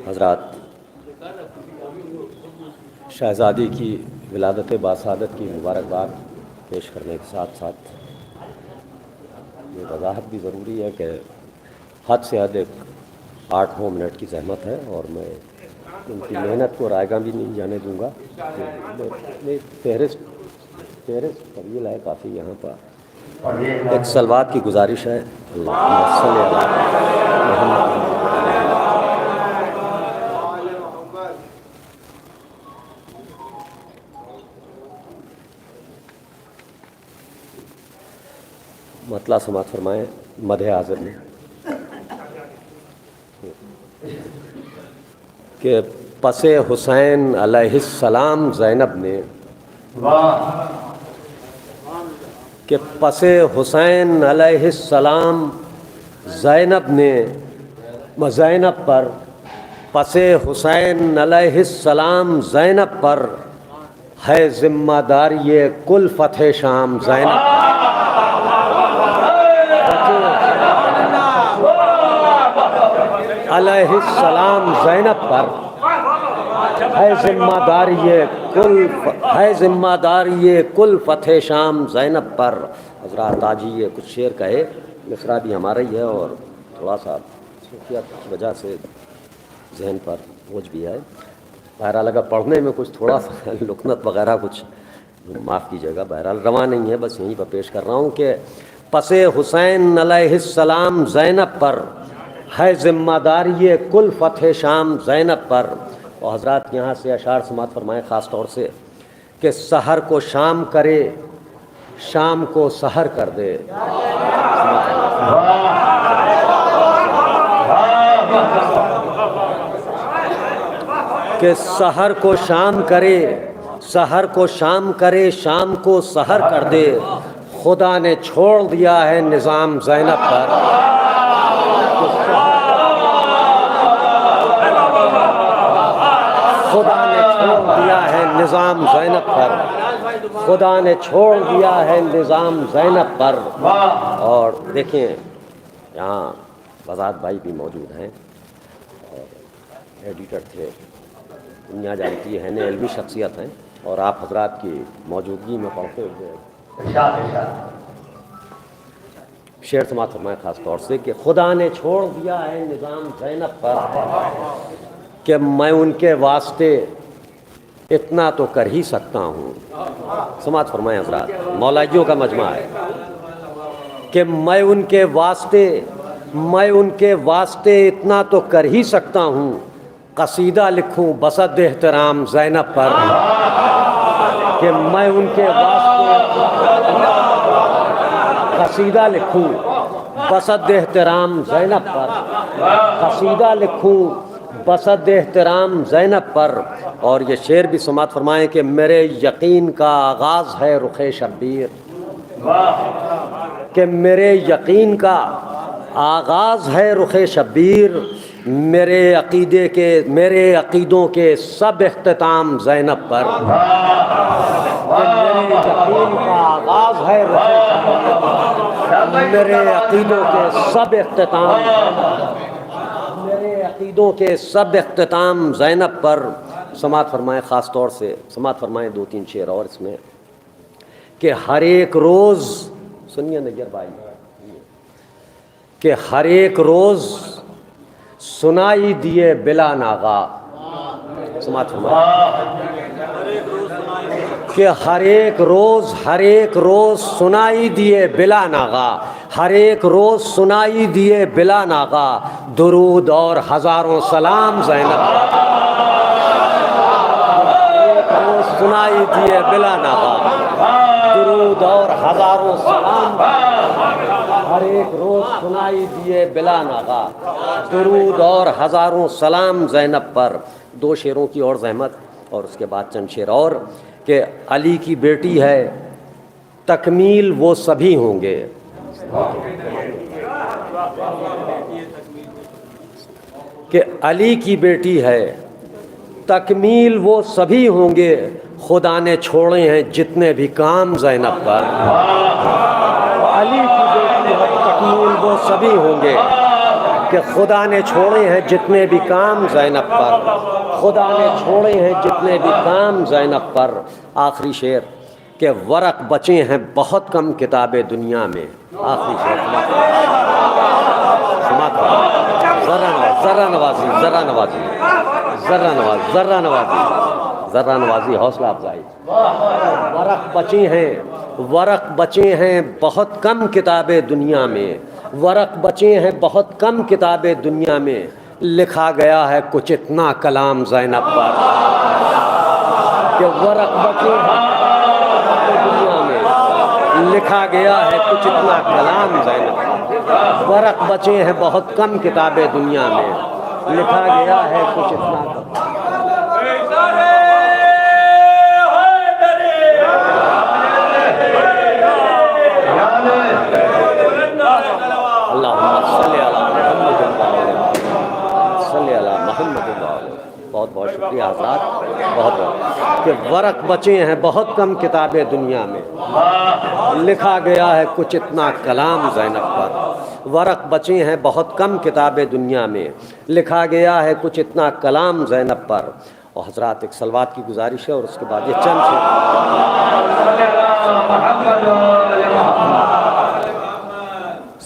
حضرات، شہزادی کی ولادت باسعادت کی مبارکباد پیش کرنے کے ساتھ ساتھ یہ وضاحت بھی ضروری ہے کہ حد سے حد ایک 8-9 منٹ کی زحمت ہے، اور میں ان کی محنت کو رائیگاں بھی نہیں جانے دوں گا۔ فہرست طویل ہے کافی یہاں پر۔ ایک صلوات کی گزارش ہے، اللہم صلی علی محمد۔ مطلع سماعت فرمائیں مدح حاضر میں کہ پس حسین علیہ السلام زینب نے، کہ پس حسین علیہ السلام زینب نے، زینب پر، پس حسین علیہ السلام زینب پر ہے ذمہ داری کل فتح شام زینب۔ علیہ السلام زینب پر ہے ذمہ داری کل فتح شام زینب پر۔ حضرات آج ہی یہ کچھ شعر کہے، مصرع بھی ہمارا ہی ہے، اور تھوڑا سا صوفیت کی وجہ سے ذہن پر بوجھ بھی ہے۔ بہرحال اگر پڑھنے میں کچھ تھوڑا سا لکنت وغیرہ کچھ معاف کیجیے گا، بہرحال رواں نہیں ہے، بس یہیں پر پیش کر رہا ہوں کہ پس حسین علیہ السلام زینب پر ہے ذمہ داری کل فتح شام زینب پر۔ اور حضرات یہاں سے اشعار سماعت فرمائیں خاص طور سے کہ سحر کو شام کرے، شام کو سحر کر دے۔ کہ سحر کو شام کرے، سحر کو شام کرے، شام کو سحر کر دے، خدا نے چھوڑ دیا ہے نظام زینب پر۔ خدا نے چھوڑ دیا ہے نظام زینب پر، خدا نے چھوڑ دیا ہے نظام زینب پر۔ اور دیکھیں یہاں وضاحت بھائی بھی موجود ہیں، اور ایڈیٹر تھے، دنیا جانتی ہے، علمی شخصیت ہیں، اور آپ حضرات کی موجودگی میں پڑھتے ہوئے شعر سماعت فرمائیں خاص طور سے کہ خدا نے چھوڑ دیا ہے نظام زینب پر، کہ میں ان کے واسطے اتنا تو کر ہی سکتا ہوں۔ سماعت فرمائیں حضرات، مولائیوں کا مجمع ہے کہ میں ان کے واسطے اتنا تو کر ہی سکتا ہوں، قصیدہ لکھوں بسط احترام زینب پر۔ کہ میں ان کے واسطے قصیدہ لکھوں بسط احترام زینب پر، قصیدہ لکھوں بسط احترام زینب پر۔ اور یہ شعر بھی سماعت فرمائیں کہ میرے یقین کا آغاز ہے رخ شبیر، کہ میرے یقین کا آغاز ہے رخ شبیر، میرے عقیدوں کے سب اختتام زینب پر۔ کہ میرے یقین کا آغاز ہے رخ شبیر، میرے عقیدوں کے سب اختتام، میرے عقیدوں کے سب اختتام زینب پر۔ سماعت فرمائیں خاص طور سے، سماعت فرمائیں 2-3 شعر اور اس میں کہ ہر ایک روز، سنیے نگر بھائی، کہ ہر ایک روز سنائی دیے بلا ناغا۔ سماعت فرمائیں کہ ہر ایک روز سنائی دیے بلا ناغا، ہر ایک روز سنائی دیے بلا ناغا، درود اور ہزاروں سلام زینب پر۔ ایک روز سنائی دیے بلا ناغا، درود اور ہزاروں سلام، ہر ایک روز سنائی دیے بلا ناغا، درود اور ہزاروں سلام زینب پر۔ 2 شعروں کی اور زحمت، اور اس کے بعد چند شعر اور کہ علی کی بیٹی ہے تکمیل وہ سبھی ہوں گے، کہ علی کی بیٹی ہے تکمیل وہ سبھی ہوں گے، خدا نے چھوڑے ہیں جتنے بھی کام زینب پر۔ علی کی بیٹی ہے تکمیل وہ سبھی ہوں گے، کہ خدا نے چھوڑے ہیں جتنے بھی کام زینب پر، خدا نے چھوڑے ہیں جتنے بھی کام زینب پر۔ آخری شعر کہ ورق بچے ہیں بہت کم کتاب دنیا میں۔ آخری شعر ذرا نوازی، ذرا نوازی، ذرا نوازی، ذرا نوازی، ذرا نوازی، حوصلہ افزائی۔ ورق بچے ہیں بہت کم کتابیں دنیا میں، ورق بچے ہیں بہت کم کتابیں دنیا میں، لکھا گیا ہے کچھ اتنا کلام زینب پر کہ ورق بچے ہیں دنیا میں، لکھا گیا ہے کچھ اتنا کلام زینب پر۔ ورق بچے ہیں بہت کم کتابیں دنیا میں، لکھا گیا ہے کچھ اتنا کلام۔ بہت بہت شکریہ حضرات، بہت بہت کہ ورق بچے ہیں بہت کم کتابیں دنیا میں، لکھا گیا ہے کچھ اتنا کلام زینب پر۔ ورق بچے ہیں بہت کم کتابیں دنیا میں، لکھا گیا ہے کچھ اتنا کلام زینب پر۔ اور حضرات ایک صلوات کی گزارش ہے اور اس کے بعد یہ چند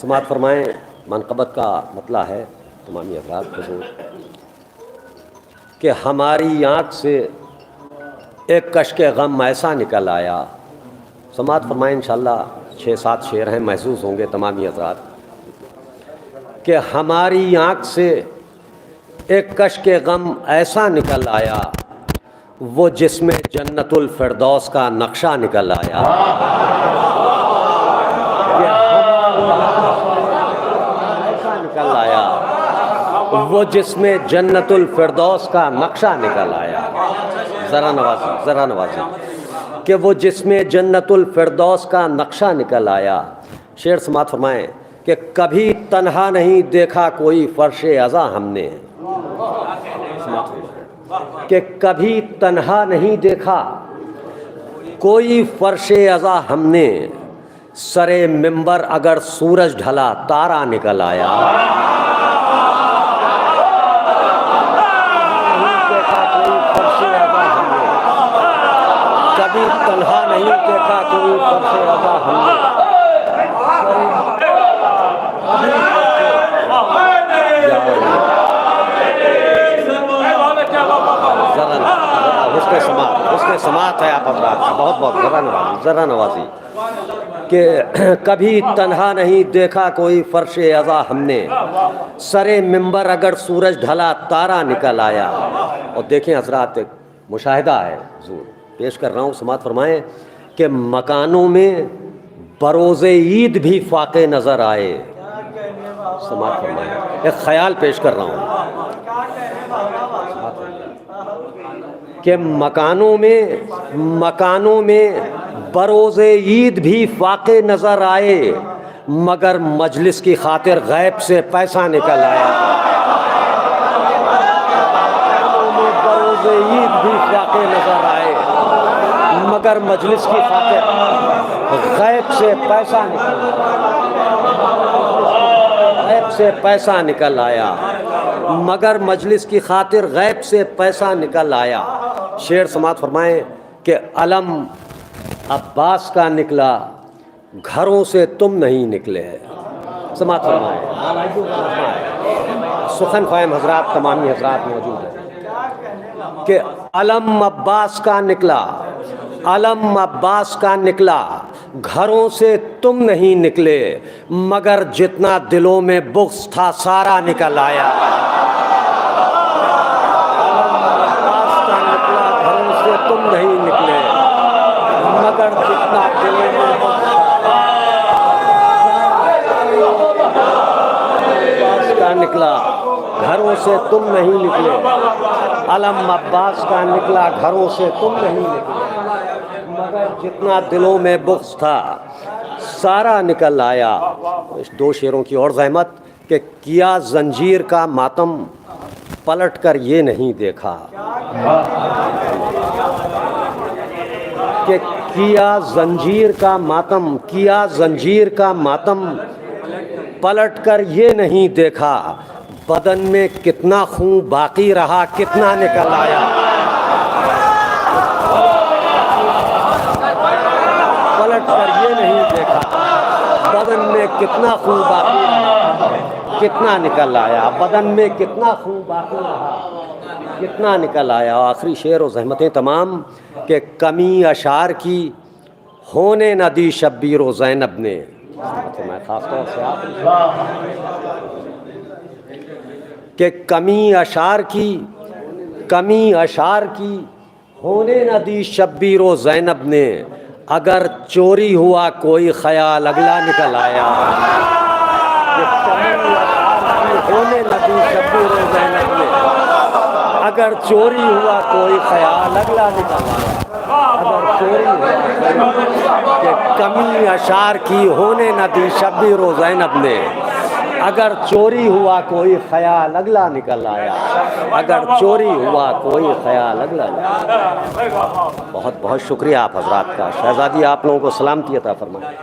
سماعت فرمائیں۔ منقبت کا مطلع ہے تمامی حضرات حضور کہ ہماری آنکھ سے ایک کشک غم ایسا نکل آیا۔ سماعت فرمائیں، انشاءاللہ 6-7 شعر ہیں، محظوظ ہوں گے تمامی حضرات۔ کہ ہماری آنکھ سے ایک کشک غم ایسا نکل آیا، وہ جس میں جنت الفردوس کا نقشہ نکل آیا۔ ایسا نکل آیا وہ جس میں جنت الفردوس کا نقشہ نکل آیا۔ ذرا نوازی، ذرا نوازی کہ وہ جس میں جنت الفردوس کا نقشہ نکل آیا۔ شعر سماعت فرمائیں کہ کبھی تنہا نہیں دیکھا کوئی فرش عزا ہم نے، کہ کبھی تنہا نہیں دیکھا کوئی فرش عزا ہم نے، سرے منبر اگر سورج ڈھلا تارا نکل آیا۔ کبھی تنہا نہیں دیکھا کوئی فرش عزا ہم نے، اس کے سماعت ہے آپ حضرات، بہت بہت ذرا نوازی، ذرا نوازی کہ کبھی تنہا نہیں دیکھا کوئی فرش عزا ہم نے، سرے منبر اگر سورج ڈھلا تارا نکل آیا۔ اور دیکھیں حضرات ایک مشاہدہ ہے حضور پیش کر رہا ہوں، سماعت فرمائیں کہ مکانوں میں بروز عید بھی فاقے نظر آئے۔ سماعت فرمائیں، ایک خیال پیش کر رہا ہوں کہ مکانوں میں بروز عید بھی فاقے نظر آئے، مگر مجلس کی خاطر غیب سے پیسہ نکل آیا۔ بروز عید بھی فاقے نظر آئے، مگر مجلس کی خاطر غیب سے پیسہ نکل آیا، مگر مجلس کی خاطر غیب سے پیسہ نکل آیا۔ شعر سماعت فرمائیں کہ علم عباس کا نکلا، گھروں سے تم نہیں نکلے۔ سماعت فرمائیں، سخن فہم حضرات تمامی حضرات موجود ہیں کہ علم عباس کا نکلا، علم عباس کا نکلا، گھروں سے تم نہیں نکلے، مگر جتنا دلوں میں بغض تھا سارا نکل آیا۔ تم نہیں نکلے، مگر جتنا دلوں میں عباس کا نکلا، گھروں سے تم نہیں نکلے، علم عباس کا نکلا، گھروں سے تم نہیں نکلے، مگر جتنا دلوں میں بغض تھا سارا نکل آیا۔ اس 2 شعروں کی اور زحمت کہ کیا زنجیر کا ماتم پلٹ کر یہ نہیں دیکھا، کہ کیا زنجیر کا ماتم پلٹ کر یہ نہیں دیکھا بدن میں کتنا خون باقی رہا کتنا نکل آیا. پلٹ کر یہ نہیں دیکھا بدن میں کتنا خون باقی رہا کتنا نکل آیا. بدن میں کتنا خون باقی رہا کتنا نکل آیا. آخری شعر و زحمتیں تمام کہ کمی اشعار کی ہونے نہ دی شبیر و زینب نے. میں خاص طور سے کہ کمی اشعار کی ہونے نہ دی شبیر و زینب نے. اگر چوری ہوا کوئی خیال اگلا نکل آیا. کہ کمی اشعار کی ہونے نہ دی شبیر و زینب نے. اگر چوری ہوا کوئی خیال اگلا نکل آیا. اگر چوری ہوا کہ کمی اشعار کی ہونے نہ دی شبیر و زینب نے. اگر چوری ہوا کوئی خیال اگلا نکل آیا. اگر چوری ہوا کوئی خیال اگلا نکل آیا. بہت بہت شکریہ آپ حضرات کا. شہزادی آپ لوگوں کو سلامتی عطا فرمائے.